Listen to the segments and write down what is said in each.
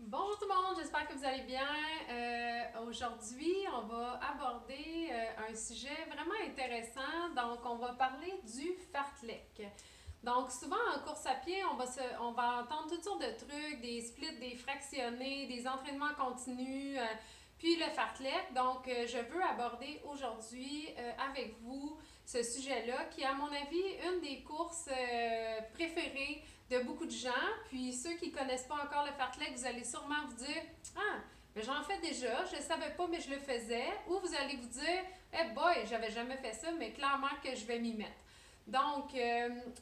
Bonjour tout le monde, j'espère que vous allez bien. Aujourd'hui, on va aborder un sujet vraiment intéressant. Donc, on va parler du fartlek. Donc, souvent en course à pied, on va entendre toutes sortes de trucs, des splits, des fractionnés, des entraînements continus, puis le fartlek. Donc, je veux aborder aujourd'hui avec vous ce sujet-là, qui est à mon avis une des courses préférées de beaucoup de gens. Puis ceux qui ne connaissent pas encore le fartlek, vous allez sûrement vous dire Ah, mais j'en fais déjà, je ne savais pas, mais je le faisais. Ou vous allez vous dire Eh boy, j'avais jamais fait ça, mais clairement que je vais m'y mettre. Donc,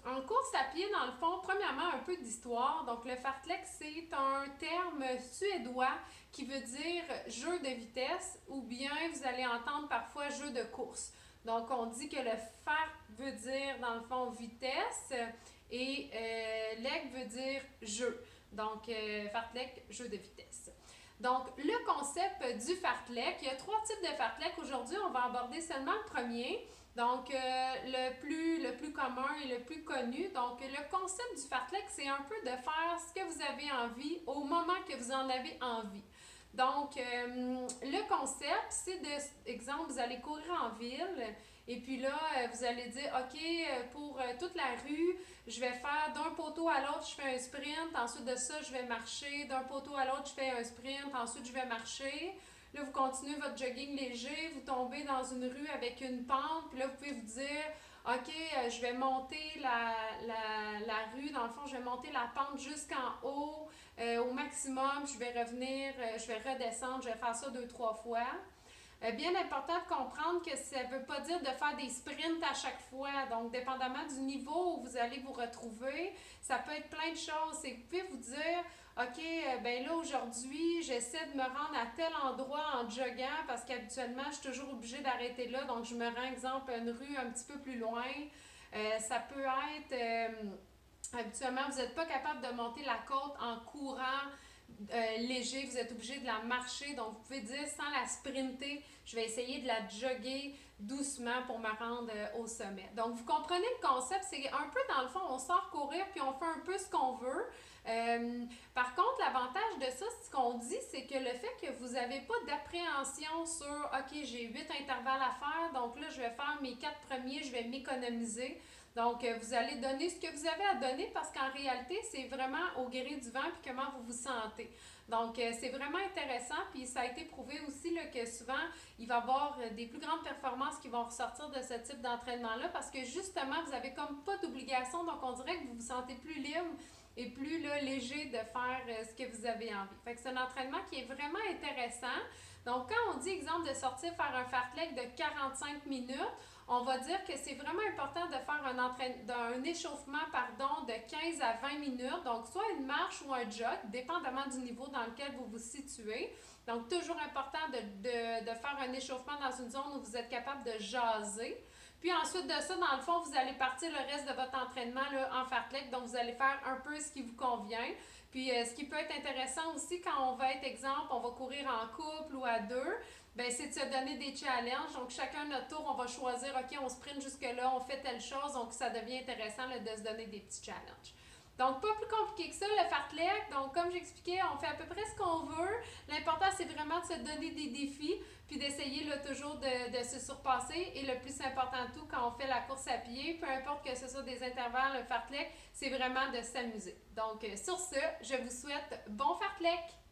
en course à pied, dans le fond, premièrement, un peu d'histoire. Donc, le fartlek, c'est un terme suédois qui veut dire jeu de vitesse ou bien vous allez entendre parfois jeu de course. Donc, on dit que le fart veut dire, dans le fond, vitesse et leg veut dire jeu. Donc, fartlek, jeu de vitesse. Donc, le concept du fartlek, il y a trois types de fartlek. Aujourd'hui, on va aborder seulement le premier. Donc, le plus commun et le plus connu. Donc, le concept du fartlek, c'est un peu de faire ce que vous avez envie au moment que vous en avez envie. Donc, le concept, c'est de, exemple, vous allez courir en ville et puis là, vous allez dire, OK, pour toute la rue, je vais faire d'un poteau à l'autre, je fais un sprint. Ensuite de ça, je vais marcher. D'un poteau à l'autre, je fais un sprint. Ensuite, je vais marcher. Là, vous continuez votre jogging léger, vous tombez dans une rue avec une pente, puis là, vous pouvez vous dire, OK, je vais monter la rue, dans le fond, je vais monter la pente jusqu'en haut, au maximum, je vais revenir, je vais redescendre, je vais faire ça deux, trois fois. Bien important de comprendre que ça ne veut pas dire de faire des sprints à chaque fois. Donc, dépendamment du niveau où vous allez vous retrouver, ça peut être plein de choses. Et vous pouvez vous dire, OK, ben là, aujourd'hui, j'essaie de me rendre à tel endroit en joguant parce qu'habituellement, je suis toujours obligée d'arrêter là. Donc, je me rends, exemple, à une rue un petit peu plus loin. Ça peut être... habituellement, vous n'êtes pas capable de monter la côte en courant léger, vous êtes obligé de la marcher. Donc, vous pouvez dire sans la sprinter, je vais essayer de la jogger doucement pour me rendre au sommet. Donc, vous comprenez le concept, c'est un peu dans le fond, on sort courir puis on fait un peu ce qu'on veut. Par contre, l'avantage de ça, ce qu'on dit, c'est que le fait que vous n'avez pas d'appréhension sur OK, j'ai 8 intervalles à faire, donc là, je vais faire mes 4 premiers, je vais m'économiser. Donc, vous allez donner ce que vous avez à donner parce qu'en réalité, c'est vraiment au gré du vent puis comment vous vous sentez. Donc, c'est vraiment intéressant. Puis, ça a été prouvé aussi là, que souvent, il va y avoir des plus grandes performances qui vont ressortir de ce type d'entraînement-là parce que justement, vous n'avez comme pas d'obligation. Donc, on dirait que vous vous sentez plus libre et plus là, léger de faire ce que vous avez envie. Fait que c'est un entraînement qui est vraiment intéressant. Donc, quand on dit, exemple, de sortir faire un fartlek de 45 minutes, on va dire que c'est vraiment important de faire un échauffement de 15 à 20 minutes. Donc, soit une marche ou un jog, dépendamment du niveau dans lequel vous vous situez. Donc, toujours important de faire un échauffement dans une zone où vous êtes capable de jaser. Puis ensuite de ça, dans le fond, vous allez partir le reste de votre entraînement là, en fartlek. Donc, vous allez faire un peu ce qui vous convient. Puis, ce qui peut être intéressant aussi quand on va être, exemple, on va courir en couple ou à deux, ben c'est de se donner des challenges. Donc, chacun notre tour, on va choisir, OK, on sprint jusque-là, on fait telle chose. Donc, ça devient intéressant là, de se donner des petits challenges. Donc, pas plus compliqué que ça, le fartlek. Donc, comme j'expliquais, on fait à peu près ce qu'on veut. L'important, c'est vraiment de se donner des défis, puis d'essayer là, toujours de se surpasser. Et le plus important de tout, quand on fait la course à pied, peu importe que ce soit des intervalles, le fartlek, c'est vraiment de s'amuser. Donc, sur ce, je vous souhaite bon fartlek!